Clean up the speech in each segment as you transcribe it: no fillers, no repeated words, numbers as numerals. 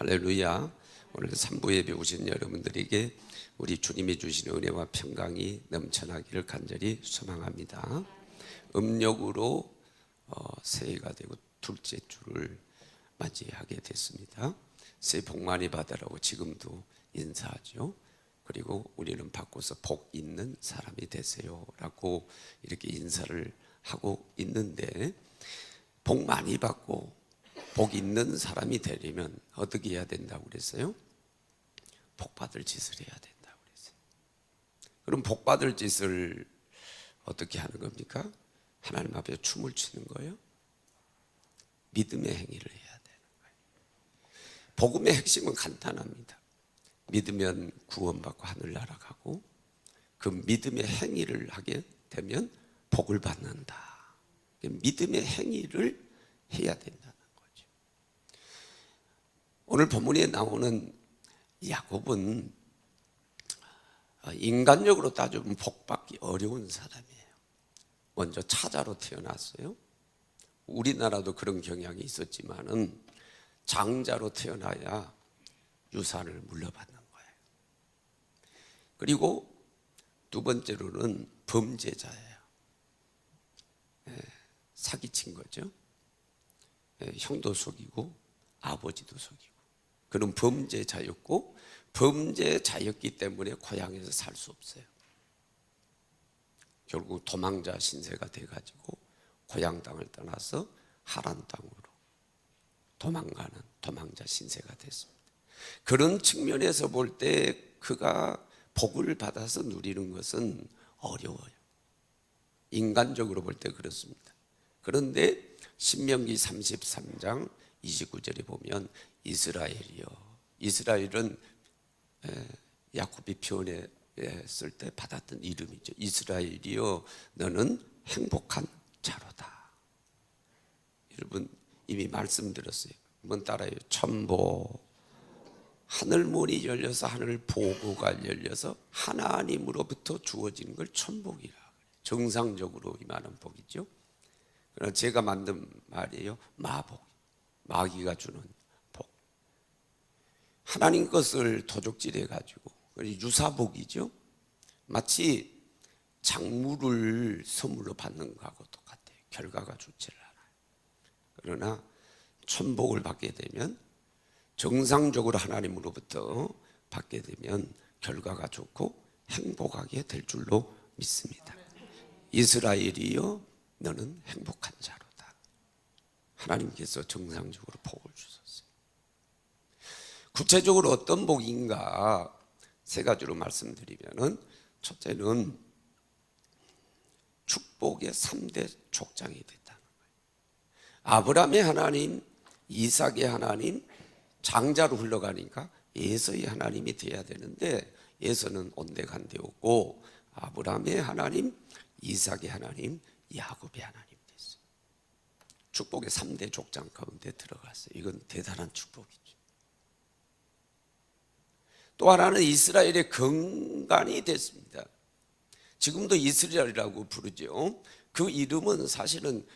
할렐루야. 오늘 3부 예배 오신 여러분들에게 우리 주님이 주신 은혜와 평강이 넘쳐나기를 간절히 소망합니다. 음력으로 새해가 되고 둘째 주를 맞이하게 됐습니다. 새해 복 많이 받으라고 지금도 인사하죠. 그리고 우리는 바꿔서 복 있는 사람이 되세요 라고 이렇게 인사를 하고 있는데, 복 많이 받고 복 있는 사람이 되려면 어떻게 해야 된다고 그랬어요? 복 받을 짓을 해야 된다고 그랬어요. 그럼 복 받을 짓을 어떻게 하는 겁니까? 하나님 앞에 춤을 추는 거예요? 믿음의 행위를 해야 되는 거예요. 복음의 핵심은 간단합니다. 믿으면 구원받고 하늘나라 가고, 그 믿음의 행위를 하게 되면 복을 받는다. 믿음의 행위를 해야 된다는 거죠. 오늘 본문에 나오는 야곱은 인간적으로 따지면 복받기 어려운 사람이에요. 먼저 차자로 태어났어요. 우리나라도 그런 경향이 있었지만은 장자로 태어나야 유산을 물려받는 거예요. 그리고 두 번째로는 범죄자예요. 사기친 거죠. 형도 속이고 아버지도 속이고, 그런 범죄자였고, 범죄자였기 때문에 고향에서 살 수 없어요. 결국 도망자 신세가 돼가지고 고향 땅을 떠나서 하란 땅으로 도망가는 도망자 신세가 됐습니다. 그런 측면에서 볼 때 그가 복을 받아서 누리는 것은 어려워요. 인간적으로 볼 때 그렇습니다. 그런데 신명기 33장 29절에 보면 이스라엘은 야곱이 표현했을 때 받았던 이름이죠. 이스라엘이여 너는 행복한 자로다. 여러분 이미 말씀드렸어요. 한번 따라해요. 천복. 하늘 문이 열려서 하늘 보고가 열려서 하나님으로부터 주어지는 걸 천복이라 그래요. 정상적으로 임하는 복이죠. 그러나 제가 만든 말이에요. 마복. 마귀가 주는 복. 하나님 것을 도적질해 가지고 유사복이죠. 마치 작물을 선물로 받는 것하고 똑같아요. 결과가 좋지를 않아요. 그러나 천복을 받게 되면, 정상적으로 하나님으로부터 받게 되면 결과가 좋고 행복하게 될 줄로 믿습니다. 이스라엘이여 너는 행복한 자로다. 하나님께서 정상적으로 복을 주셨어요. 구체적으로 어떤 복인가 세 가지로 말씀드리면은, 첫째는 축복의 3대 족장이 됐다는 거예요. 아브라함의 하나님, 이삭의 하나님, 장자로 흘러가니까 에서의 하나님이 돼야 되는데 에서는 온데간데였고, 아브라함의 하나님, 이삭의 하나님, 야곱의 하나님 됐어요. 축복의 3대 족장 가운데 들어갔어요. 이건 대단한 축복이죠. 또 하나는 이스라엘의 근간이 됐습니다. 지금도 이스라엘이라고 부르죠. 그 이름은 사실은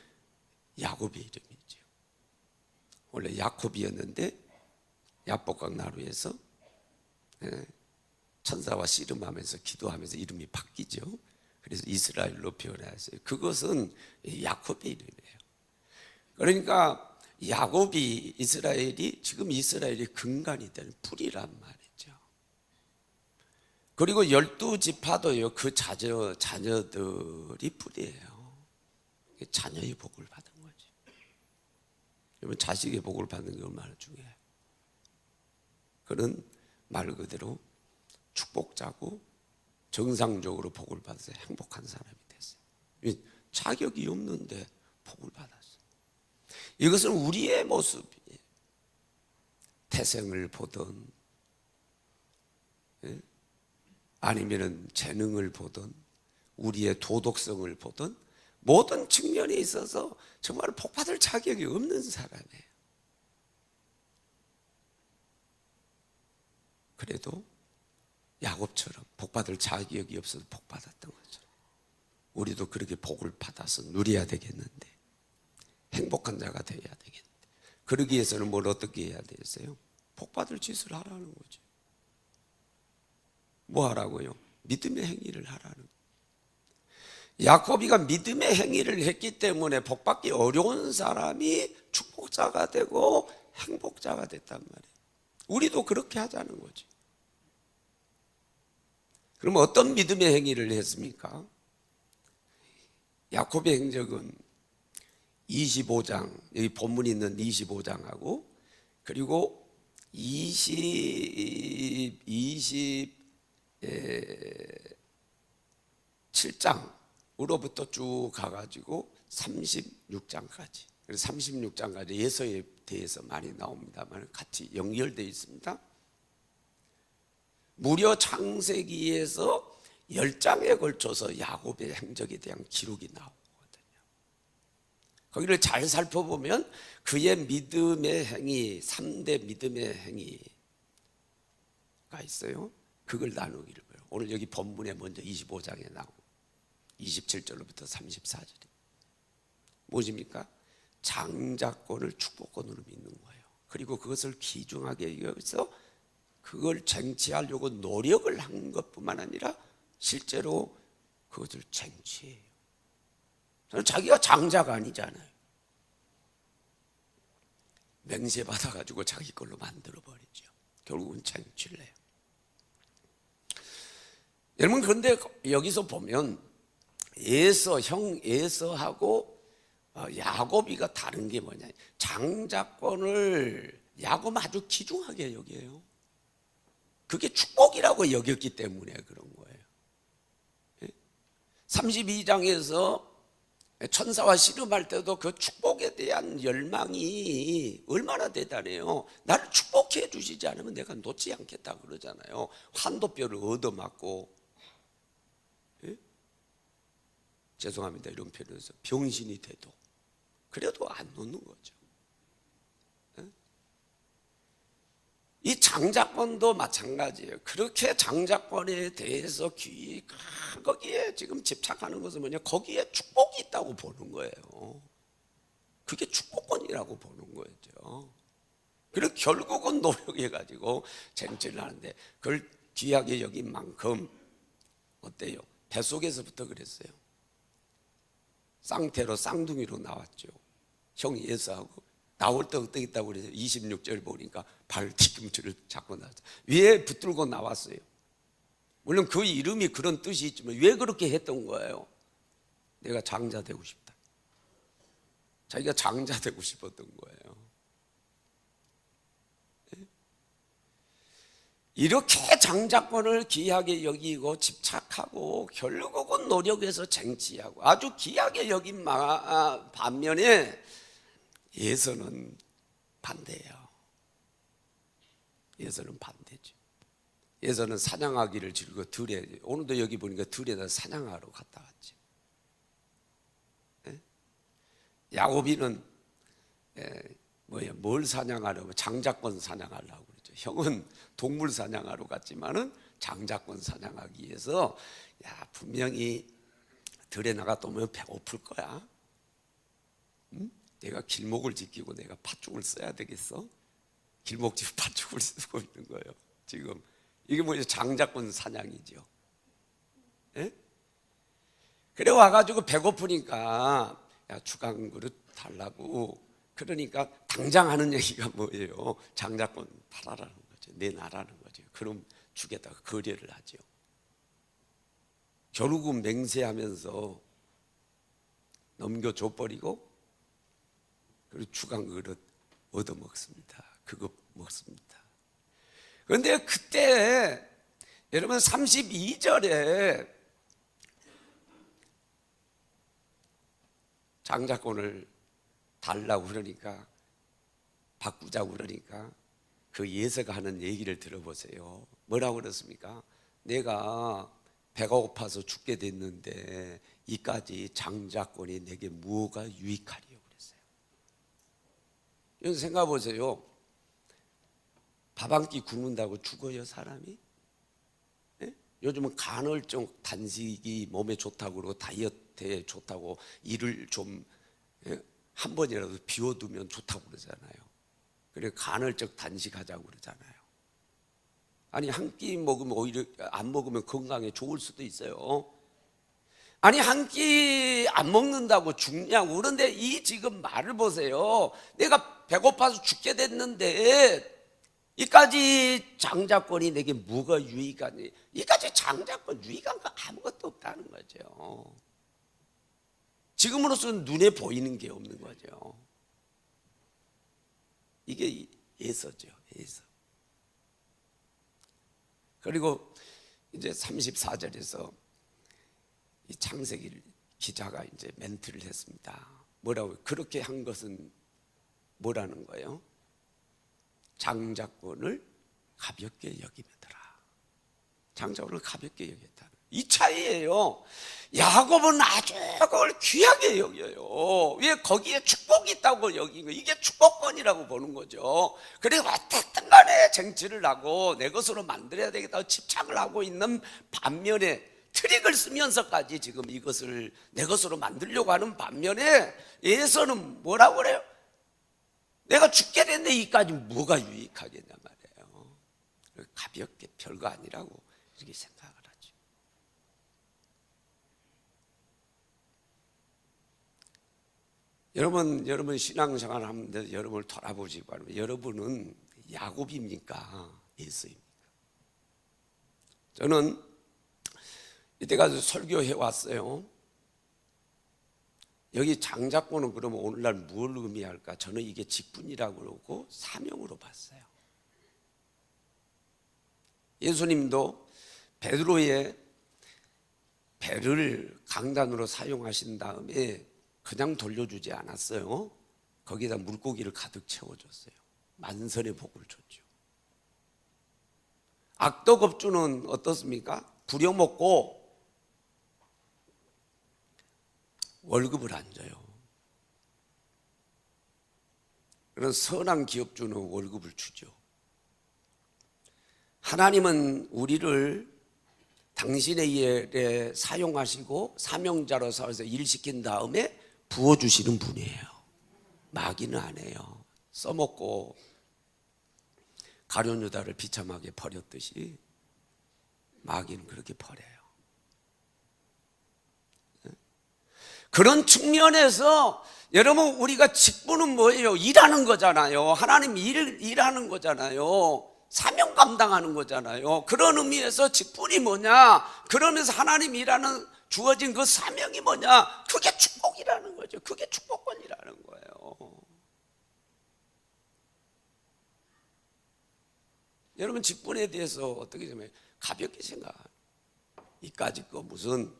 야곱의 이름이죠. 원래 야곱이었는데 야복강 나루에서 천사와 씨름하면서 기도하면서 이름이 바뀌죠. 그래서 이스라엘로 변했어요. 그것은 야곱의 이름이에요. 그러니까 야곱이, 이스라엘이 지금 이스라엘의 근간이 되는 뿌리란 말이죠. 그리고 12지파도요 그 자녀들이 뿌리예요. 자녀의 복을 받은 거죠. 여러분 자식의 복을 받는 게 얼마나 중요해요. 그는 말 그대로 축복자고 정상적으로 복을 받아서 행복한 사람이 됐어요. 자격이 없는데 복을 받았어요. 이것은 우리의 모습이에요. 태생을 보든 아니면 재능을 보든 우리의 도덕성을 보든 모든 측면에 있어서 정말 복받을 자격이 없는 사람이에요. 그래도 야곱처럼 복받을 자격이 없어서 복받았던 것처럼 우리도 그렇게 복을 받아서 누려야 되겠는데, 행복한 자가 되어야 되겠는데, 그러기 위해서는 뭘 어떻게 해야 되겠어요? 복받을 짓을 하라는 거지. 뭐 하라고요? 믿음의 행위를 하라는 거예요. 야곱이가 믿음의 행위를 했기 때문에 복받기 어려운 사람이 축복자가 되고 행복자가 됐단 말이에요. 우리도 그렇게 하자는 거지. 그럼 어떤 믿음의 행위를 했습니까? 야곱의 행적은 25장, 여기 본문이 있는 25장하고 그리고 27장으로부터 쭉 가가지고 36장까지. 그래서 36장까지 예서에 대해서 많이 나옵니다만 같이 연결되어 있습니다. 무려 창세기에서 10장에 걸쳐서 야곱의 행적에 대한 기록이 나오거든요. 거기를 잘 살펴보면 그의 믿음의 행위, 3대 믿음의 행위가 있어요. 그걸 나누기를 봐요. 오늘 여기 본문에 먼저 25장에 나오고 27절로부터 34절이 무엇입니까? 장자권을 축복권으로 믿는 거예요. 그리고 그것을 귀중하게 여기서 그걸 쟁취하려고 노력을 한 것뿐만 아니라 실제로 그것을 쟁취해요. 자기가 장자가 아니잖아요. 맹세 받아가지고 자기 걸로 만들어버리죠. 결국은 쟁취를 해요. 여러분, 그런데 여기서 보면 형 에서하고 야곱이가 다른 게 뭐냐, 장자권을 야곱은 아주 귀중하게 여겨요. 그게 축복이라고 여겼기 때문에 그런 거예요. 32장에서 천사와 씨름할 때도 그 축복에 대한 열망이 얼마나 대단해요. 나를 축복해 주시지 않으면 내가 놓지 않겠다 그러잖아요. 환도뼈를 얻어맞고, 죄송합니다 이런 표현에서 병신이 돼도 그래도 안 놓는 거죠. 이 장자권도 마찬가지예요. 그렇게 장자권에 대해서 거기에 지금 집착하는 것은 뭐냐, 거기에 축복이 있다고 보는 거예요. 그게 축복권이라고 보는 거죠. 그리고 결국은 노력해가지고 쟁취를 하는데 그걸 귀하게 여긴 만큼 어때요? 뱃속에서부터 그랬어요. 쌍태로 쌍둥이로 나왔죠. 형 예서하고 나올 때 어떻게 있다고 그래서 26절 보니까 발 뒤꿈치를 잡고 나왔어요. 왜 붙들고 나왔어요? 물론 그 이름이 그런 뜻이 있지만 왜 그렇게 했던 거예요? 내가 장자 되고 싶다. 자기가 장자 되고 싶었던 거예요. 이렇게 장자권을 귀하게 여기고 집착하고 결국은 노력해서 쟁취하고 아주 귀하게 여긴 반면에 예서는 반대예요. 예서는 반대죠. 예서는 사냥하기를 즐겨 들에, 오늘도 여기 보니까 들에다 사냥하러 갔다 왔죠. 야곱이는 뭘 사냥하려고, 장자권 사냥하려고 그러죠. 형은 동물 사냥하러 갔지만은 장자권 사냥하기 위해서 분명히 들에 나갔다 오면 배고플 거야. 내가 길목을 지키고 내가 팥죽을 써야 되겠어? 길목집 팥죽을 쓰고 있는 거예요. 지금 이게 뭐죠? 장자권 사냥이죠. 그래 와가지고 배고프니까 죽 한 그릇 달라고. 그러니까 당장 하는 얘기가 뭐예요? 장자권 팔아라는 거죠. 내놔라는 거죠. 그럼 죽에다가 거래를 하죠. 결국은 맹세하면서 넘겨줘버리고 그리고 죽 한 그릇 얻어먹습니다. 그거 먹습니다. 그런데 그때 여러분 32절에 장자권을 달라고 그러니까, 바꾸자고 그러니까 그 예서가 하는 얘기를 들어보세요. 뭐라고 그랬습니까? 내가 배가 고파서 죽게 됐는데 이까지 장자권이 내게 무엇가 유익하리요 그랬어요. 여러분 생각해 보세요. 밥 한 끼 굶는다고 죽어요 사람이? 요즘은 간헐적 단식이 몸에 좋다고 그러고 다이어트에 좋다고, 일을 좀 한 번이라도 비워두면 좋다고 그러잖아요. 그래 간헐적 단식하자고 그러잖아요. 아니 한 끼 먹으면 오히려 안 먹으면 건강에 좋을 수도 있어요. 아니 한 끼 안 먹는다고 죽냐고. 그런데 이 지금 말을 보세요. 내가 배고파서 죽게 됐는데 이까지 장자권이 내게 뭐가 유익하니? 이까지 장자권 유익한 거 아무것도 없다는 거죠. 지금으로서는 눈에 보이는 게 없는 거죠. 이게 예서죠. 예서. 그리고 이제 34절에서 이 창세기 기자가 이제 멘트를 했습니다. 뭐라고? 그렇게 한 것은 뭐라는 거예요? 장자권을 가볍게 여기며더라. 장자권을 가볍게 여겼다. 이 차이예요. 야곱은 아주 그걸 귀하게 여겨요. 왜? 거기에 축복이 있다고 여긴 거예요. 이게 축복권이라고 보는 거죠. 그리고 어쨌든 간에 쟁취를 하고 내 것으로 만들어야 되겠다고 집착을 하고 있는 반면에 트릭을 쓰면서까지 지금 이것을 내 것으로 만들려고 하는 반면에 에서는 뭐라고 그래요? 내가 죽게 됐는데 이까지 뭐가 유익하겠냐 말이에요. 가볍게 별거 아니라고 이렇게 생각을 하죠. 여러분 신앙생활을 하는데 여러분을 돌아보시기 바랍니다. 여러분은 야곱입니까? 예수입니까? 저는 이때까지 설교해 왔어요. 여기 장자권은 그러면 오늘날 뭘 의미할까? 저는 이게 직분이라고 그러고 사명으로 봤어요. 예수님도 베드로의 배를 강단으로 사용하신 다음에 그냥 돌려주지 않았어요. 거기다 물고기를 가득 채워줬어요. 만선의 복을 줬죠. 악덕업주는 어떻습니까? 부려먹고 월급을 안 줘요. 그런 선한 기업주는 월급을 주죠. 하나님은 우리를 당신의 일에 사용하시고 사명자로 삼아서 일시킨 다음에 부어주시는 분이에요. 마귀는 안 해요. 써먹고 가룟 유다를 비참하게 버렸듯이 마귀는 그렇게 버려요. 그런 측면에서 여러분 우리가 직분은 뭐예요? 일하는 거잖아요. 하나님 일하는 거잖아요. 사명 감당하는 거잖아요. 그런 의미에서 직분이 뭐냐? 그러면서 하나님 일하는 주어진 그 사명이 뭐냐? 그게 축복이라는 거죠. 그게 축복권이라는 거예요. 여러분 직분에 대해서 어떻게 좀 가볍게 생각하는 이까지 거 무슨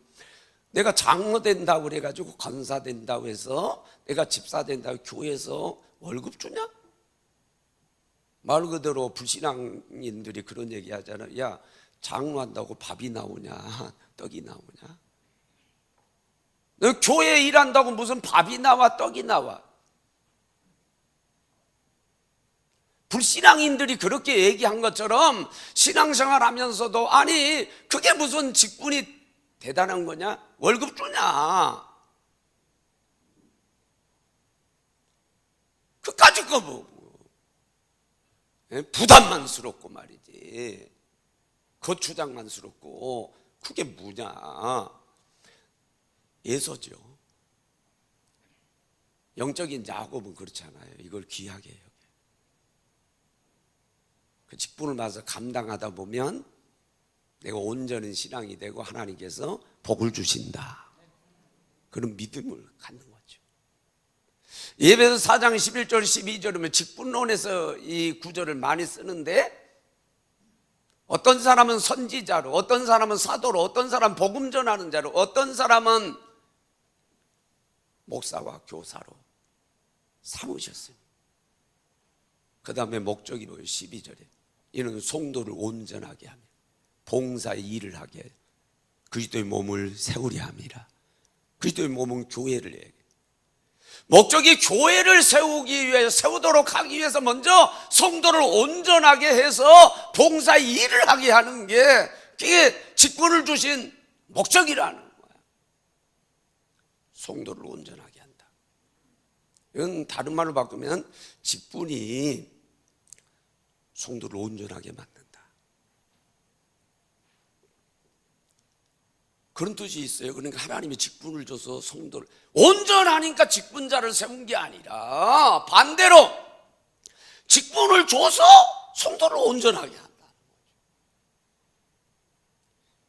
내가 장로 된다고 그래가지고 권사 된다고 해서 내가 집사 된다고 교회에서 월급 주냐? 말 그대로 불신앙인들이 그런 얘기 하잖아요. 야 장로 한다고 밥이 나오냐 떡이 나오냐? 너 교회 일한다고 무슨 밥이 나와 떡이 나와? 불신앙인들이 그렇게 얘기한 것처럼 신앙생활 하면서도 아니 그게 무슨 직분이 대단한 거냐? 월급 주냐? 그까짓 거 뭐 부담만스럽고 말이지 거추장만스럽고 그게 뭐냐? 예서죠. 영적인 야곱은 그렇잖아요. 이걸 귀하게 해요. 그 직분을 받아서 감당하다 보면 내가 온전한 신앙이 되고 하나님께서 복을 주신다. 그런 믿음을 갖는 거죠. 예배서 4장 11절 12절이면 직분론에서 이 구절을 많이 쓰는데 어떤 사람은 선지자로, 어떤 사람은 사도로, 어떤 사람은 복음 전하는 자로, 어떤 사람은 목사와 교사로 삼으셨습니다. 그 다음에 목적이 뭐예요? 12절에 이는 성도를 온전하게 하며 봉사의 일을 하게 그리스도의 몸을 세우려 함이라. 그리스도의 몸은 교회를 해야 돼. 목적이 교회를 세우기 위해 세우도록 하기 위해서 먼저 성도를 온전하게 해서 봉사의 일을 하게 하는 게 그게 직분을 주신 목적이라는 거야. 성도를 온전하게 한다. 이건 다른 말로 바꾸면 직분이 성도를 온전하게 만든다. 그런 뜻이 있어요. 그러니까 하나님이 직분을 줘서 성도를 온전하니까 직분자를 세운 게 아니라 반대로 직분을 줘서 성도를 온전하게 한다.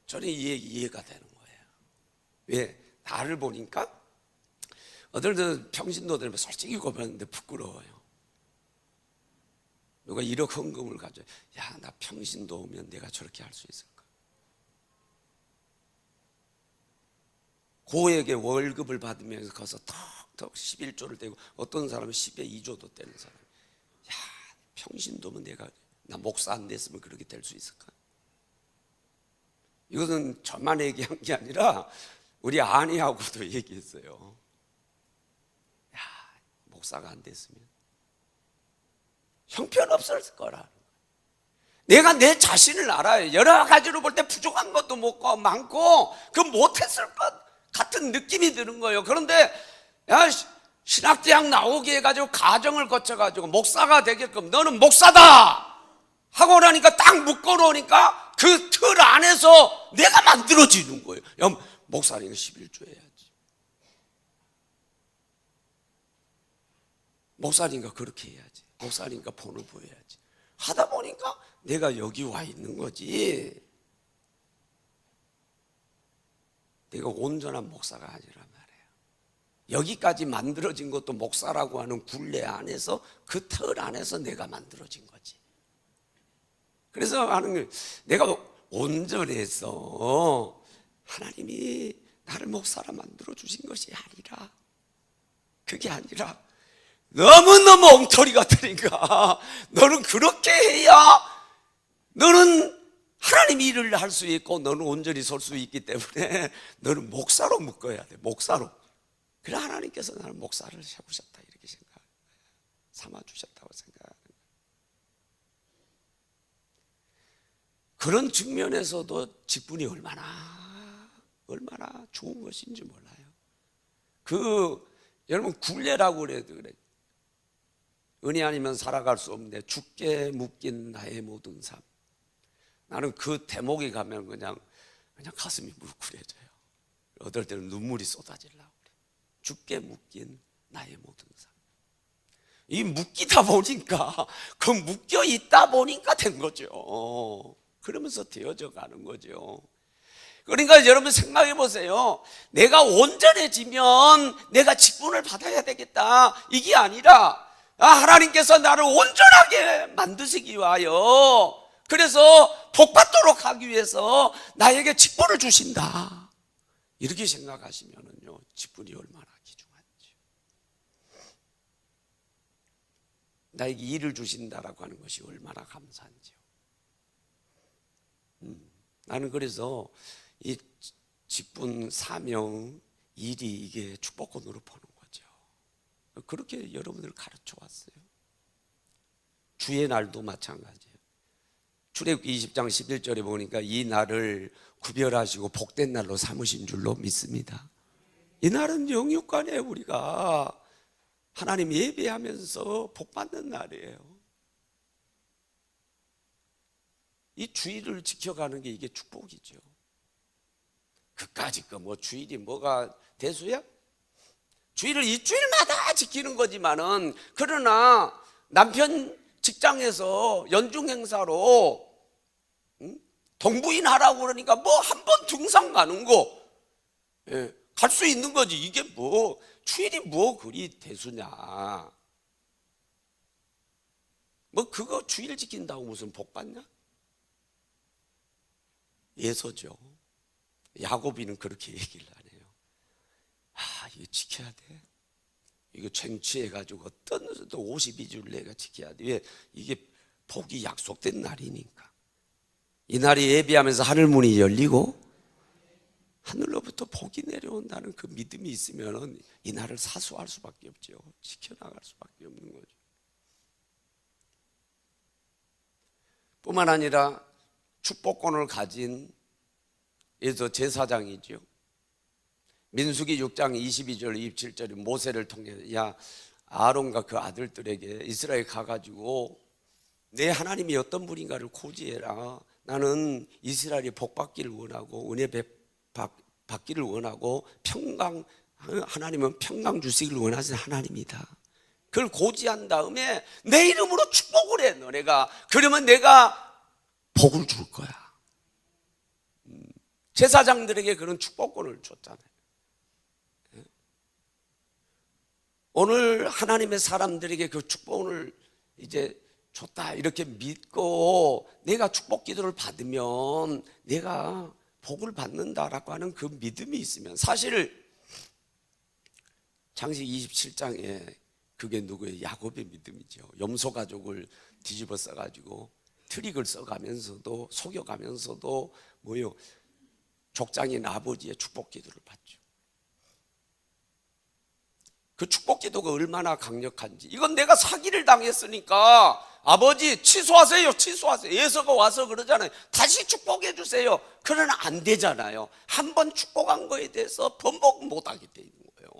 저는 이해가 되는 거예요. 왜? 나를 보니까 어떨 평신도들은 솔직히 고백하는데 부끄러워요. 누가 1억 헌금을 가져, 야, 나 평신도 오면 내가 저렇게 할 수 있을까? 고에게 월급을 받으면서 가서 턱턱 11조를 떼고, 어떤 사람은 10에 2조도 떼는 사람. 야, 평신도면 나 목사 안 됐으면 그렇게 될 수 있을까? 이것은 저만 얘기한 게 아니라 우리 아내하고도 얘기했어요. 야, 목사가 안 됐으면 형편없을 거라. 내가 내 자신을 알아요. 여러 가지로 볼 때 부족한 것도 많고 그 못했을 것 같은 느낌이 드는 거예요. 그런데 야, 신학대학 나오게 해가지고 가정을 거쳐가지고 목사가 되게끔 너는 목사다 하고 나니까 딱 묶어놓으니까 그 틀 안에서 내가 만들어지는 거예요. 야, 목사니까 11조 해야지. 목사니까 그렇게 해야지. 목사니까 본을 보여야지. 하다 보니까 내가 여기 와 있는 거지. 내가 온전한 목사가 아니란 말이에요. 여기까지 만들어진 것도 목사라고 하는 굴레 안에서, 그 틀 안에서 내가 만들어진 거지. 그래서 하는 게, 내가 온전해서 하나님이 나를 목사라 만들어 주신 것이 아니라, 그게 아니라 너무너무 엉터리 같으니까 너는 그렇게 해야 너는 하나님 일을 할 수 있고 너는 온전히 설 수 있기 때문에 너는 목사로 묶어야 돼. 목사로. 그래 하나님께서 나를 목사를 세우셨다 이렇게 삼아주셨다고 생각하는 거예요. 그런 측면에서도 직분이 얼마나 좋은 것인지 몰라요. 여러분 굴레라고 그래도 그래. 은혜 아니면 살아갈 수 없는데 주께 묶인 나의 모든 삶. 나는 그 대목에 가면 그냥 가슴이 뭉클해져요. 어떨 때는 눈물이 쏟아지려고 그래. 주께 묶인 나의 모든 삶. 이 묶이다 보니까, 그 묶여 있다 보니까 된 거죠. 그러면서 되어져 가는 거죠. 그러니까 여러분 생각해 보세요. 내가 온전해지면 내가 직분을 받아야 되겠다, 이게 아니라 하나님께서 나를 온전하게 만드시기 위하여, 그래서 복받도록 하기 위해서 나에게 직분을 주신다, 이렇게 생각하시면은요, 직분이 얼마나 귀중한지, 나에게 일을 주신다라고 하는 것이 얼마나 감사한지요. 나는 그래서 이 직분, 사명, 일이 이게 축복권으로 보는 거죠. 그렇게 여러분들을 가르쳐 왔어요. 주의 날도 마찬가지예요. 출애굽기 20장 11절에 보니까 이 날을 구별하시고 복된 날로 삼으신 줄로 믿습니다. 이 날은 영육간에 우리가 하나님 예배하면서 복받는 날이에요. 이 주일을 지켜가는 게 이게 축복이죠. 그까짓 거 뭐 주일이 뭐가 대수야? 주일을 일주일마다 지키는 거지만은, 그러나 남편 직장에서 연중 행사로 동부인 하라고 그러니까 뭐 한 번 등산 가는 거, 갈 수 있는 거지. 이게 뭐 주일이 뭐 그리 대수냐? 뭐 그거 주일 지킨다고 무슨 복 받냐? 예서죠. 야고비는 그렇게 얘기를 안 해요. 이거 지켜야 돼. 이거 쟁취해가지고 어떤 52주를 내가 지켜야 돼. 왜? 이게 복이 약속된 날이니까. 이 날이 예비하면서 하늘 문이 열리고 하늘로부터 복이 내려온다는 그 믿음이 있으면 이 날을 사수할 수밖에 없죠. 지켜나갈 수밖에 없는 거죠. 뿐만 아니라 축복권을 가진 예서 제사장이죠. 민수기 6장 22절 27절에 모세를 통해, 야, 아론과 그 아들들에게 이스라엘 가가지고 내 하나님이 어떤 분인가를 고지해라. 나는 이스라엘이 복받기를 원하고 은혜 받기를 원하고 평강, 하나님은 평강 주시기를 원하시는 하나님이다. 그걸 고지한 다음에 내 이름으로 축복을 해 너네가. 그러면 내가 복을 줄 거야. 제사장들에게 그런 축복권을 줬잖아요. 오늘 하나님의 사람들에게 그 축복을 이제 줬다 이렇게 믿고 내가 축복 기도를 받으면 내가 복을 받는다라고 하는 그 믿음이 있으면, 사실 창세기 27장에 그게 누구예요? 야곱의 믿음이죠. 염소 가족을 뒤집어 써가지고 트릭을 써가면서도 속여가면서도 뭐요? 족장인 아버지의 축복 기도를 받죠. 그 축복 기도가 얼마나 강력한지. 이건 내가 사기를 당했으니까 아버지 취소하세요, 취소하세요. 예서가 와서 그러잖아요. 다시 축복해 주세요. 그러나 안 되잖아요. 한 번 축복한 거에 대해서 번복 못하게 돼 있는 거예요.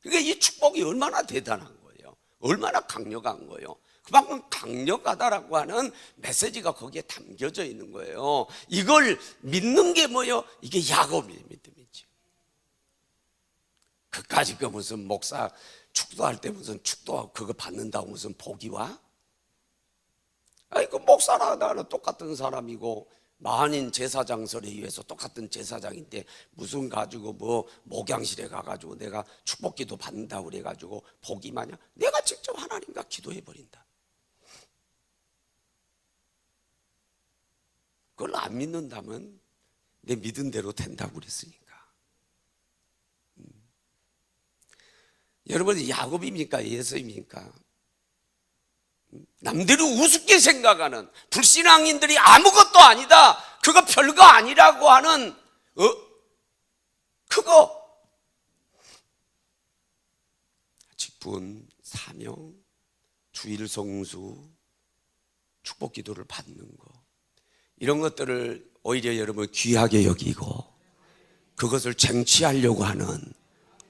그러니까 이 축복이 얼마나 대단한 거예요. 얼마나 강력한 거예요. 그만큼 강력하다라고 하는 메시지가 거기에 담겨져 있는 거예요. 이걸 믿는 게 뭐예요? 이게 야곱의 믿음이죠. 그까지 그 무슨 목사 축도할 때 무슨 축도하고 그거 받는다고 무슨 복이 와? 아니 그 목사나 나는 똑같은 사람이고 만인 제사장설에 의해서 똑같은 제사장인데 무슨 가지고 뭐 목양실에 가가지고 내가 축복기도 받는다고 그래가지고 복이 마냐? 내가 직접 하나님과 기도해 버린다. 그걸 안 믿는다면 내 믿은 대로 된다고 그랬으니까. 여러분 야곱입니까? 예서입니까? 남들이 우습게 생각하는 불신앙인들이 아무것도 아니다, 그거 별거 아니라고 하는 그거 직분, 사명, 주일 성수, 축복 기도를 받는 거, 이런 것들을 오히려 여러분 귀하게 여기고 그것을 쟁취하려고 하는,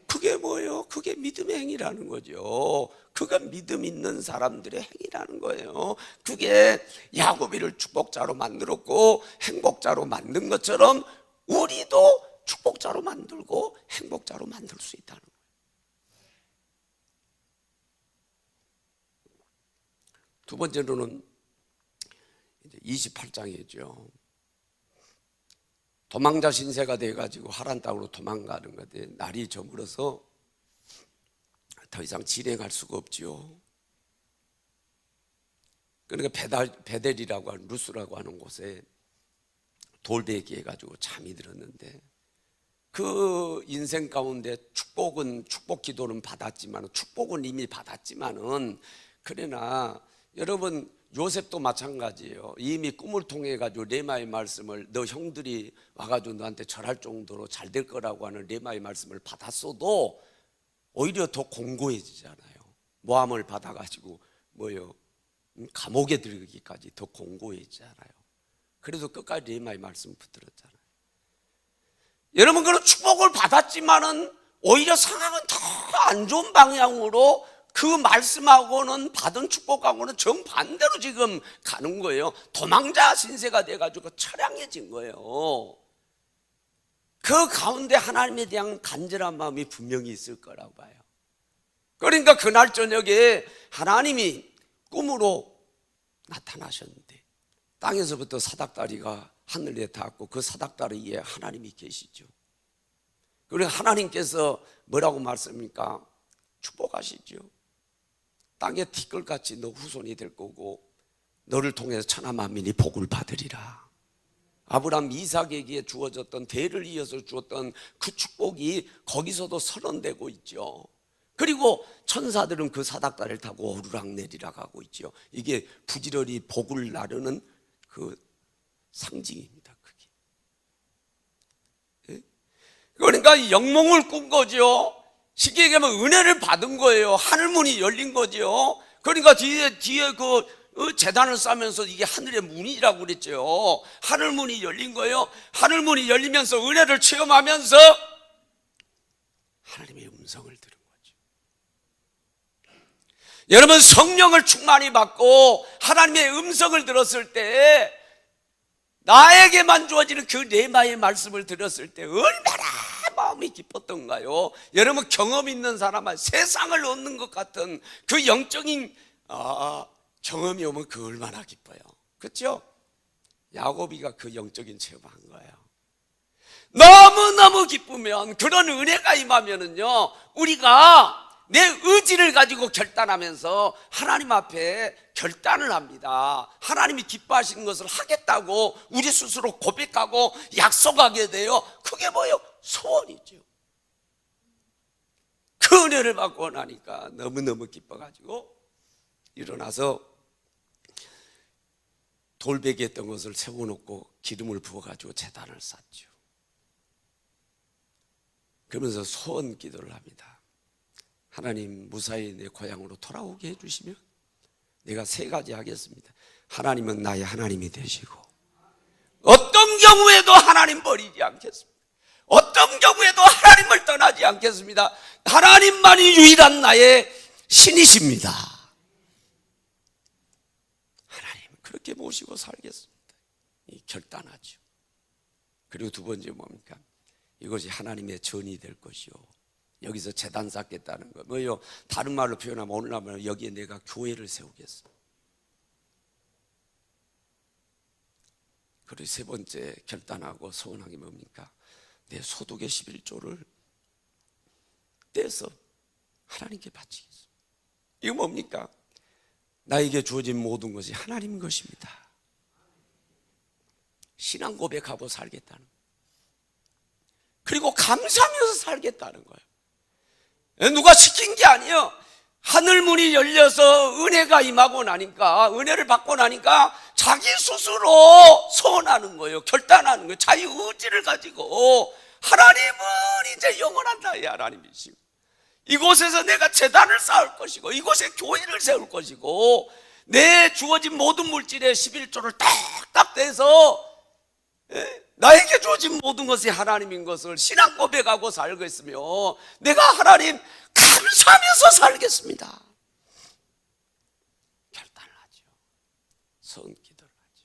그게 뭐예요? 그게 믿음의 행위라는 거죠. 그가 믿음 있는 사람들의 행위라는 거예요. 그게 야곱이를 축복자로 만들었고 행복자로 만든 것처럼 우리도 축복자로 만들고 행복자로 만들 수 있다는 거예요. 두 번째로는 28장이죠. 도망자 신세가 돼가지고 하란 땅으로 도망가는 건데 날이 저물어서 더 이상 진행할 수가 없지요. 그러니까 베델이라고 하는 루스라고 하는 곳에 돌베기 해가지고 잠이 들었는데, 그 인생 가운데 축복 기도는 받았지만, 축복은 이미 받았지만은, 그러나 여러분 요셉도 마찬가지예요. 이미 꿈을 통해 가지고 레마의 말씀을, 너 형들이 와가지고 너한테 절할 정도로 잘 될 거라고 하는 레마의 말씀을 받았어도 오히려 더 공고해지잖아요. 모함을 받아가지고 뭐요? 감옥에 들기까지 더 공고해지잖아요. 그래도 끝까지 레마의 말씀 붙들었잖아요. 여러분 그런 축복을 받았지만은 오히려 상황은 더 안 좋은 방향으로, 그 말씀하고는 받은 축복하고는 정반대로 지금 가는 거예요. 도망자 신세가 돼가지고 처량해진 거예요. 그 가운데 하나님에 대한 간절한 마음이 분명히 있을 거라고 봐요. 그러니까 그날 저녁에 하나님이 꿈으로 나타나셨는데 땅에서부터 사닥다리가 하늘에 닿았고 그 사닥다리 위에 하나님이 계시죠. 그리고 하나님께서 뭐라고 말씀합니까? 축복하시죠. 땅에 티끌같이 너 후손이 될 거고 너를 통해서 천하 만민이 복을 받으리라. 아브라함 이삭에게 주어졌던, 대를 이어서 주었던 그 축복이 거기서도 선언되고 있죠. 그리고 천사들은 그 사닥다리를 타고 오르락내리락 하고 있죠. 이게 부지런히 복을 나르는 그 상징입니다. 그게. 예? 그러니까 영몽을 꾼 거죠. 쉽게 얘기하면 은혜를 받은 거예요. 하늘문이 열린 거죠. 그러니까 뒤에 그 제단을 쌓으면서 이게 하늘의 문이라고 그랬죠. 하늘문이 열린 거예요. 하늘문이 열리면서 은혜를 체험하면서 하나님의 음성을 들은 거죠. 여러분, 성령을 충만히 받고 하나님의 음성을 들었을 때, 나에게만 주어지는 그 레마의 말씀을 들었을 때 얼마나 마음이 기뻤던가요? 여러분, 경험 있는 사람은 세상을 얻는 것 같은 그 영적인 경험이 오면 그 얼마나 기뻐요. 그렇죠? 야곱이가 그 영적인 체험을 한 거예요. 너무너무 기쁘면, 그런 은혜가 임하면은요, 우리가 내 의지를 가지고 결단하면서 하나님 앞에 결단을 합니다. 하나님이 기뻐하시는 것을 하겠다고 우리 스스로 고백하고 약속하게 돼요. 그게 뭐예요? 소원이죠. 그 은혜를 받고 나니까 너무너무 기뻐가지고 일어나서 돌베개 했던 것을 세워놓고 기름을 부어가지고 제단을 쌓죠. 그러면서 소원 기도를 합니다. 하나님, 무사히 내 고향으로 돌아오게 해주시면 내가 3가지 하겠습니다. 하나님은 나의 하나님이 되시고, 어떤 경우에도 하나님 버리지 않겠습니다. 어떤 경우에도 하나님을 떠나지 않겠습니다. 하나님만이 유일한 나의 신이십니다. 하나님 그렇게 모시고 살겠습니다. 결단하죠. 그리고 2번째 뭡니까? 이것이 하나님의 전이 될 것이요, 여기서 제단 쌓겠다는 거 뭐요? 다른 말로 표현하면, 오늘날 말로 여기에 내가 교회를 세우겠어. 그리고 3번째 결단하고 소원한 게 뭡니까? 내 소득의 11조를 떼서 하나님께 바치겠어. 이거 뭡니까? 나에게 주어진 모든 것이 하나님 것입니다. 신앙 고백하고 살겠다는 거예요. 그리고 감사하면서 살겠다는 거예요. 누가 시킨 게 아니에요. 하늘 문이 열려서 은혜가 임하고 나니까, 은혜를 받고 나니까 자기 스스로 소원하는 거예요. 결단하는 거예요. 자기 의지를 가지고, 하나님은 이제 영원한 나의 하나님이시고, 이곳에서 내가 제단을 쌓을 것이고, 이곳에 교회를 세울 것이고, 내 주어진 모든 물질의 11조를 딱딱 떼서 나에게 주어진 모든 것이 하나님인 것을 신앙 고백하고 살겠으며, 내가 하나님 감사하면서 살겠습니다. 결단을 하죠. 성기도를 하죠.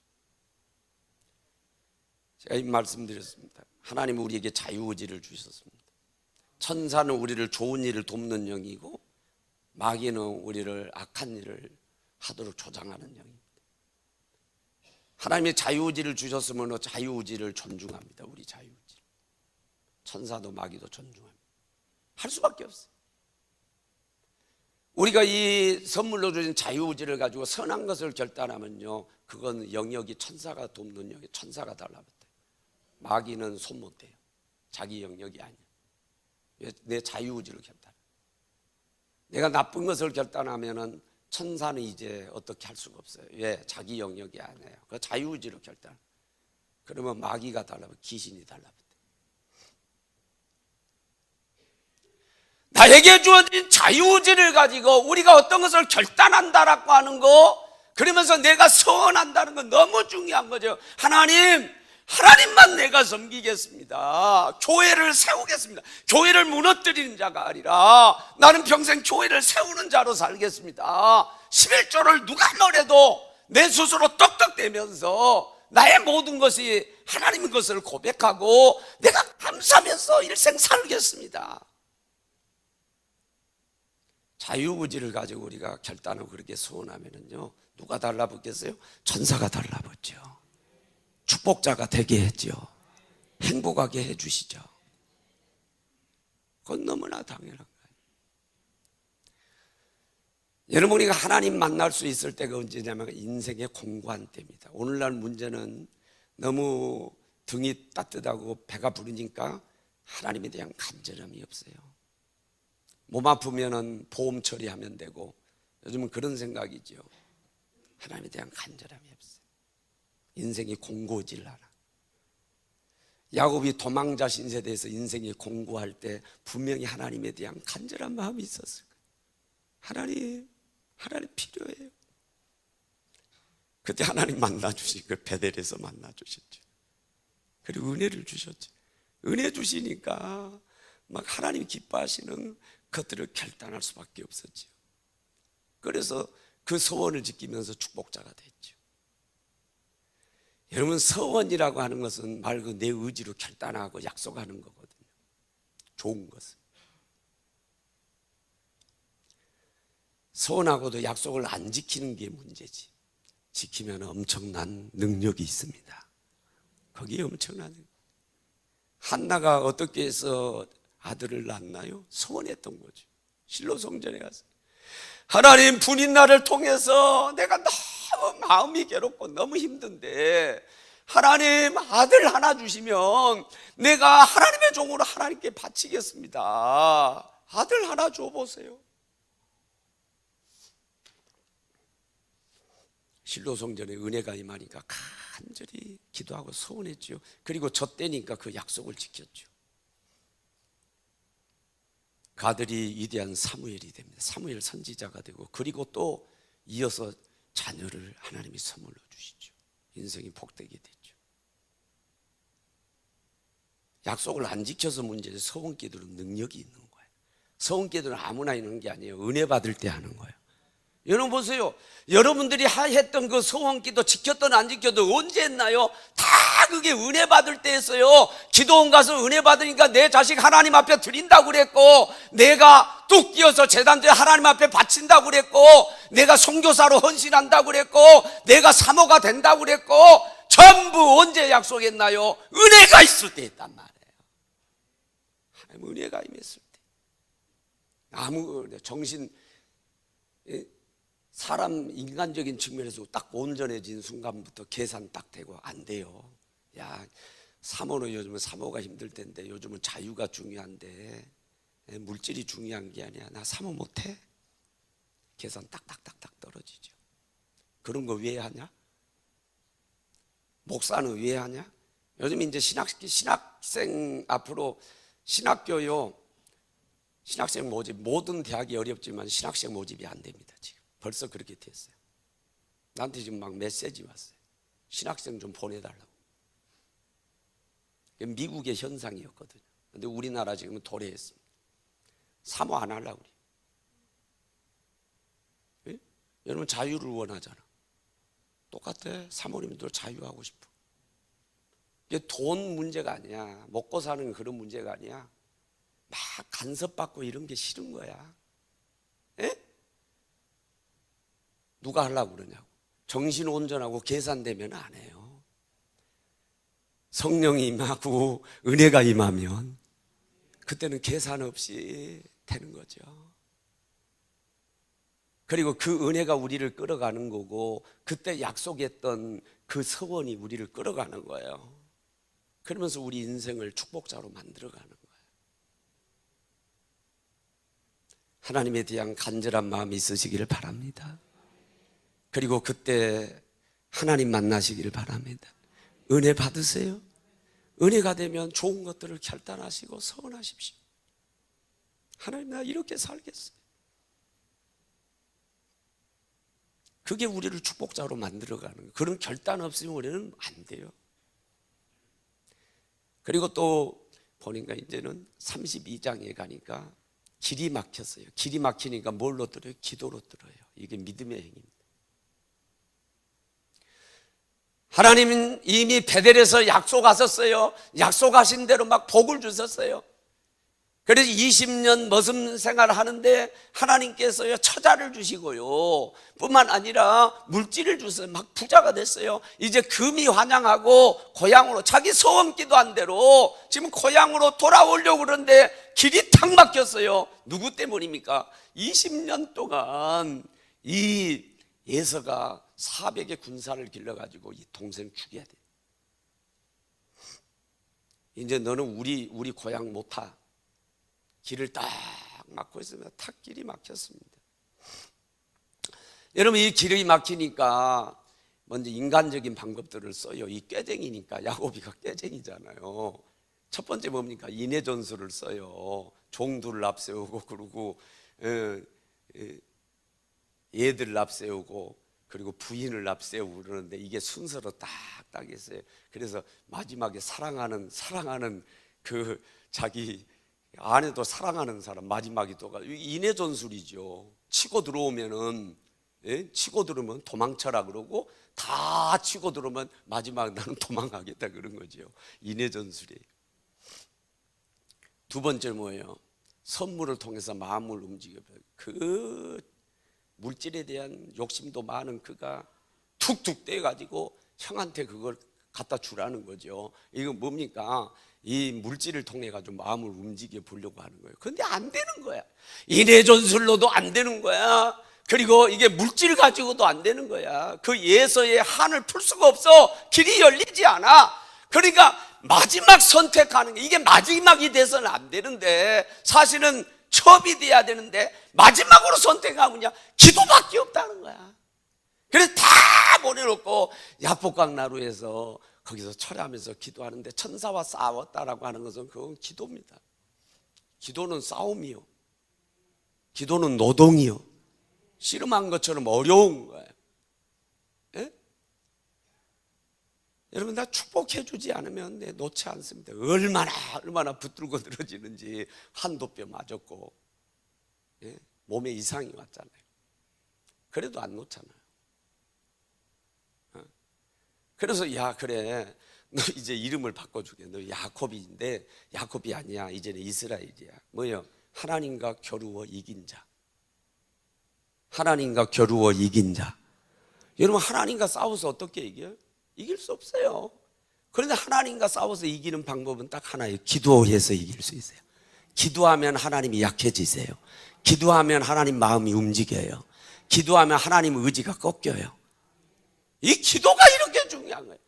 제가 이 말씀드렸습니다. 하나님은 우리에게 자유의지를 주셨습니다. 천사는 우리를 좋은 일을 돕는 영이고, 마귀는 우리를 악한 일을 하도록 조장하는 영입니다. 하나님의 자유의지를 주셨으면 자유의지를 존중합니다. 우리 자유의지. 천사도 마귀도 존중합니다. 할 수밖에 없어요. 우리가 이 선물로 주신 자유의지를 가지고 선한 것을 결단하면요, 그건 영역이 천사가 돕는 영역, 천사가 달라붙어요. 마귀는 손 못 대요. 자기 영역이 아니에요. 내 자유의지를 결단. 내가 나쁜 것을 결단하면은 천사는 이제 어떻게 할 수가 없어요. 왜? 자기 영역이 아니에요. 그 자유의지로 결단. 그러면 마귀가 달라붙어, 귀신이 달라붙어. 나에게 주어진 자유의지를 가지고 우리가 어떤 것을 결단한다라고 하는 거, 그러면서 내가 서원한다는 건 너무 중요한 거죠. 하나님만 내가 섬기겠습니다. 교회를 세우겠습니다. 교회를 무너뜨리는 자가 아니라 나는 평생 교회를 세우는 자로 살겠습니다. 11조를 누가 뭐래도 내 스스로 떡떡대면서 나의 모든 것이 하나님의 것을 고백하고 내가 감사하면서 일생 살겠습니다. 자유의지를 가지고 우리가 결단하고 그렇게 소원하면요, 누가 달라붙겠어요? 천사가 달라붙죠. 축복자가 되게 했죠. 행복하게 해주시죠. 그건 너무나 당연한 거예요. 여러분, 우리가 하나님 만날 수 있을 때가 언제냐면 인생의 공고한 때입니다. 오늘날 문제는 너무 등이 따뜻하고 배가 부르니까 하나님에 대한 간절함이 없어요. 몸 아프면은 보험 처리하면 되고, 요즘은 그런 생각이죠. 하나님에 대한 간절함이 없어요. 인생이 공고질 않아. 야곱이 도망자 신세대에서 인생이 공고할 때 분명히 하나님에 대한 간절한 마음이 있었을 거예요. 하나님 필요해요. 그때 하나님 만나주신 그 베델에서 만나주셨죠. 그리고 은혜를 주셨죠. 은혜 주시니까 막 하나님 기뻐하시는 것들을 결단할 수밖에 없었죠. 그래서 그 서원을 지키면서 축복자가 됐죠. 여러분, 서원이라고 하는 것은 말 그대로 내 의지로 결단하고 약속하는 거거든요. 좋은 것은. 서원하고도 약속을 안 지키는 게 문제지. 지키면 엄청난 능력이 있습니다. 거기에 엄청난 능력. 한나가 어떻게 해서 아들을 낳나요? 서원했던 거죠. 실로 성전에 가서 하나님, 분인 나를 통해서 내가 너무 마음이 괴롭고 너무 힘든데 하나님, 아들 하나 주시면 내가 하나님의 종으로 하나님께 바치겠습니다. 아들 하나 줘보세요. 실로 성전에 은혜가 임하니까 간절히 기도하고 소원했죠. 그리고 저 때니까 그 약속을 지켰죠. 그 아들이 위대한 사무엘이 됩니다. 사무엘 선지자가 되고, 그리고 또 이어서 자녀를 하나님이 선물로 주시죠. 인생이 복되게 됐죠. 약속을 안 지켜서 문제지, 서원기도는 능력이 있는 거예요. 서원기도는 아무나 있는 게 아니에요. 은혜 받을 때 하는 거예요. 여러분 보세요. 여러분들이 했던 그 서원기도 지켰든 안 지켜도 언제 했나요? 다 그게 은혜 받을 때 했어요. 기도원 가서 은혜 받으니까 내 자식 하나님 앞에 드린다고 그랬고, 내가 뚝 끼어서 제단지에 하나님 앞에 바친다고 그랬고, 내가 선교사로 헌신한다고 그랬고, 내가 사모가 된다고 그랬고, 전부 언제 약속했나요? 은혜가 있을 때 했단 말이에요. 하나님 은혜가 임했을 때. 아무 정신, 사람 인간적인 측면에서 딱 온전해진 순간부터 계산 딱 되고 안 돼요. 야, 사모는 요즘은 사모가 힘들 텐데, 요즘은 자유가 중요한데 물질이 중요한 게 아니야. 나 사모 못해? 계산 딱딱딱딱 떨어지죠. 그런 거 왜 하냐? 목사는 왜 하냐? 요즘 이제 신학생 앞으로 신학교요, 신학생 모집, 모든 대학이 어렵지만 신학생 모집이 안 됩니다. 지금 벌써 그렇게 됐어요. 나한테 지금 막 메시지 왔어요. 신학생 좀 보내달라고. 미국의 현상이었거든요. 근데 우리나라 지금은 도래했습니다. 사모 안 하려고 그래요. 예? 여러분 자유를 원하잖아. 똑같아. 사모님도 자유하고 싶어. 이게 돈 문제가 아니야. 먹고 사는 그런 문제가 아니야. 막 간섭받고 이런 게 싫은 거야. 에? 누가 하려고 그러냐고. 정신 온전하고 계산되면 안 해요. 성령이 임하고 은혜가 임하면 그때는 계산 없이 되는 거죠. 그리고 그 은혜가 우리를 끌어가는 거고, 그때 약속했던 그 서원이 우리를 끌어가는 거예요. 그러면서 우리 인생을 축복자로 만들어가는 거예요. 하나님에 대한 간절한 마음이 있으시기를 바랍니다. 그리고 그때 하나님 만나시기를 바랍니다. 은혜 받으세요. 은혜가 되면 좋은 것들을 결단하시고 서원하십시오. 하나님, 나 이렇게 살겠어요. 그게 우리를 축복자로 만들어가는 거예요. 그런 결단 없으면 우리는 안 돼요. 그리고 또 보니까 이제는 32장에 가니까 길이 막혔어요. 길이 막히니까 뭘로 들어요? 기도로 들어요. 이게 믿음의 행위입니다. 하나님은 이미 베델에서 약속하셨어요. 약속하신 대로 막 복을 주셨어요. 그래서 20년 머슴 생활을 하는데 하나님께서요 처자를 주시고요, 뿐만 아니라 물질을 주셔서 막 부자가 됐어요. 이제 금이 환영하고 고향으로, 자기 소원 기도한 대로 지금 고향으로 돌아오려고 그러는데 길이 탁 막혔어요. 누구 때문입니까? 20년 동안 이 예서가 400의 군사를 길러가지고 이 동생 죽여야 돼. 이제 너는 우리 고향 못 타. 길을 딱 막고 있으면 탁길이 막혔습니다. 여러분, 이 길이 막히니까 먼저 인간적인 방법들을 써요. 이 꾀쟁이니까, 야곱이가 꾀쟁이잖아요. 첫 번째 뭡니까? 인해 전술을 써요. 종들을 앞세우고, 그리고 얘들을 앞세우고, 그리고 부인을 앞세우고 그러는데 이게 순서로 딱딱 했어요. 그래서 마지막에 사랑하는 그 자기 아내도 사랑하는 사람 마지막에 또 인해 전술이죠. 치고 들어오면은, 예? 치고 들어오면 도망쳐라 그러고, 다 치고 들어오면 마지막 나는 도망가겠다 그런 거죠. 인해 전술이에요. 두 번째 뭐예요? 선물을 통해서 마음을 움직여요. 그 물질에 대한 욕심도 많은 그가 툭툭 떼가지고 형한테 그걸 갖다 주라는 거죠. 이거 뭡니까? 이 물질을 통해 가지고 마음을 움직여 보려고 하는 거예요. 그런데 안 되는 거야. 인해 전술로도 안 되는 거야. 그리고 이게 물질 가지고도 안 되는 거야. 그 예서의 한을 풀 수가 없어. 길이 열리지 않아. 그러니까 마지막 선택하는 게, 이게 마지막이 돼서는 안 되는데, 사실은 첩이 돼야 되는데 마지막으로 선택하면요 기도밖에 없다는 거야. 그래서 다 보내놓고 야복강 나루에서 거기서 철회하면서 기도하는데, 천사와 싸웠다라고 하는 것은 그건 기도입니다. 기도는 싸움이요, 기도는 노동이요, 씨름한 것처럼 어려운 거예요. 예? 여러분, 나 축복해 주지 않으면 내 놓지 않습니다. 얼마나 붙들고 늘어지는지. 한도뼈 맞았고, 예? 몸에 이상이 왔잖아요. 그래도 안 놓잖아요. 그래서 야 그래, 너 이제 이름을 바꿔주게. 너 야곱인데 야곱이 아니야, 이제는 이스라엘이야. 뭐요? 하나님과 겨루어 이긴 자. 하나님과 겨루어 이긴 자. 여러분, 하나님과 싸워서 어떻게 이겨요? 이길 수 없어요. 그런데 하나님과 싸워서 이기는 방법은 딱 하나예요. 기도해서 이길 수 있어요. 기도하면 하나님이 약해지세요. 기도하면 하나님 마음이 움직여요. 기도하면 하나님 의지가 꺾여요. 이 기도가 이렇게 중요한 거예요.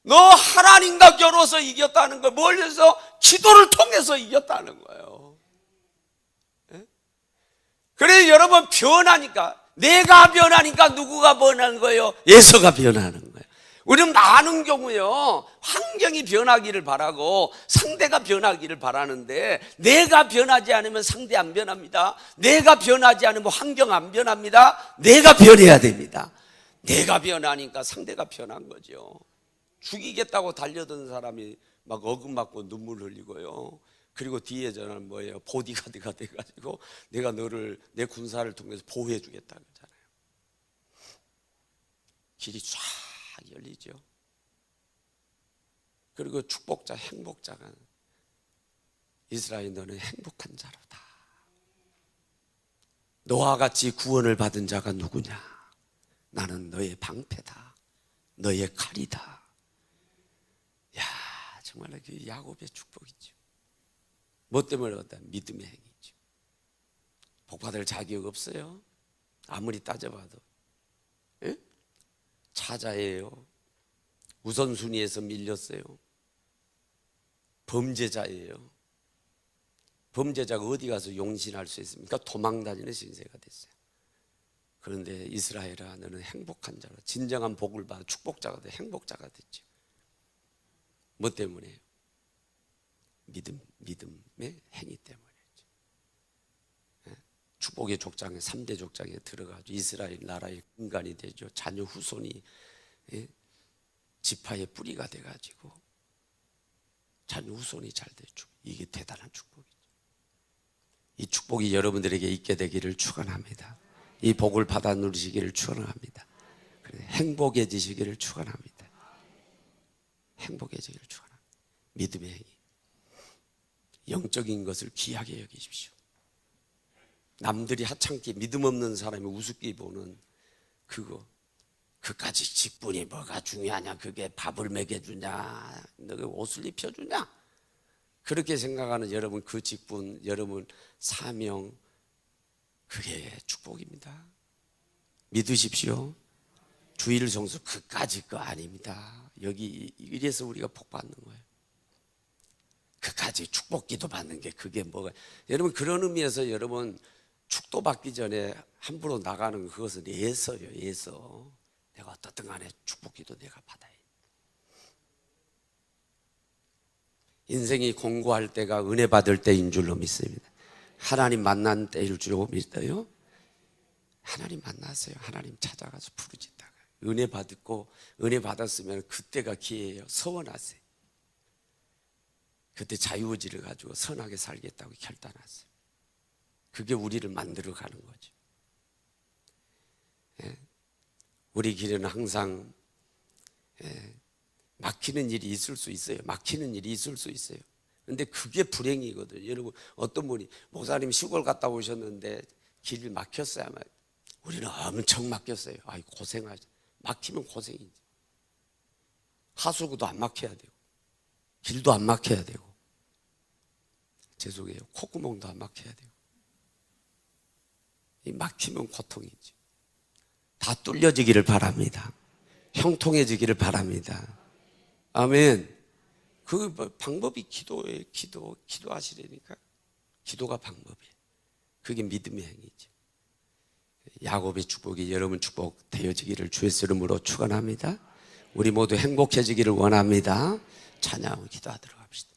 너 하나님과 겨루어서 이겼다는 거, 뭘 해서? 기도를 통해서 이겼다는 거예요. 예? 그래서 여러분, 변하니까, 내가 변하니까 누구가 변하는 거예요? 예수가 변하는 거예요. 우리는 많은 경우요, 환경이 변하기를 바라고 상대가 변하기를 바라는데, 내가 변하지 않으면 상대 안 변합니다. 내가 변하지 않으면 환경 안 변합니다. 내가 변해야 됩니다. 내가 변하니까 상대가 변한 거죠. 죽이겠다고 달려든 사람이 막 어금맞고 눈물 흘리고요. 그리고 뒤에 저는 뭐예요? 보디가드가 돼가지고 내가 너를 내 군사를 통해서 보호해 주겠다 그러잖아요. 길이 쫙 열리죠. 그리고 축복자, 행복자가, 이스라엘 너는 행복한 자로다. 너와 같이 구원을 받은 자가 누구냐? 나는 너의 방패다, 너의 칼이다. 야, 정말 그 야곱의 축복이죠. 뭐 때문에 그렇다? 믿음의 행위죠. 복받을 자격 없어요. 아무리 따져봐도. 예? 차자예요. 우선순위에서 밀렸어요. 범죄자예요. 범죄자가 어디 가서 용신할 수 있습니까? 도망다니는 신세가 됐어요. 그런데 이스라엘아, 너는 행복한 자로, 진정한 복을 받아 축복자가 돼, 행복자가 됐죠. 뭐 때문에요? 믿음의 행위 때문이죠. 축복의 족장에, 3대 족장에 들어가죠. 이스라엘 나라의 근간이 되죠. 자녀 후손이 지파의 뿌리가 돼가지고 자녀 후손이 잘 되죠. 이게 대단한 축복이죠. 이 축복이 여러분들에게 있게 되기를 축원합니다. 이 복을 받아 누리시기를 축원합니다. 행복해지시기를 축원합니다. 행복해지기를 축원합니다. 믿음의 행위, 영적인 것을 귀하게 여기십시오. 남들이 하찮게 믿음 없는 사람이 우습게 보는 그거, 그까지 직분이 뭐가 중요하냐? 그게 밥을 먹여주냐? 너가 옷을 입혀주냐? 그렇게 생각하는 여러분, 그 직분, 여러분 사명, 그게 축복입니다. 믿으십시오. 주일 성수 그까지 거 아닙니다. 여기 이래서 우리가 복 받는 거예요. 그까지 축복기도 받는 게 그게 뭐가, 여러분 그런 의미에서 여러분 축도 받기 전에 함부로 나가는 그것은 예서예요. 예서. 내가 어떻든 간에 축복기도 내가 받아야 돼. 인생이 공고할 때가 은혜 받을 때인 줄로 믿습니다. 하나님 만난 때일 줄로 믿어요. 하나님 만났어요. 하나님 찾아가서 부르짖다가 은혜 받고, 은혜 받았으면 그때가 기회예요. 서원하세요. 그때 자유의지를 가지고 선하게 살겠다고 결단하세요. 그게 우리를 만들어 가는 거죠. 우리 길에는 항상 막히는 일이 있을 수 있어요. 막히는 일이 있을 수 있어요. 근데 그게 불행이거든요. 여러분, 어떤 분이 목사님 시골 갔다 오셨는데 길이 막혔어요. 아마 우리는 엄청 막혔어요. 아이, 고생하죠. 막히면 고생이지. 하수구도 안 막혀야 되고 길도 안 막혀야 되고, 죄송해요, 콧구멍도 안 막혀야 되고. 이 막히면 고통이지. 다 뚫려지기를 바랍니다. 형통해지기를 바랍니다. 아멘. 그 방법이 기도예요. 기도하시라니까. 기도가 방법이에요. 그게 믿음의 행위죠. 야곱의 축복이 여러분 축복 되어지기를 주의 이름으로 축원합니다. 우리 모두 행복해지기를 원합니다. 찬양 기도하도록 합시다.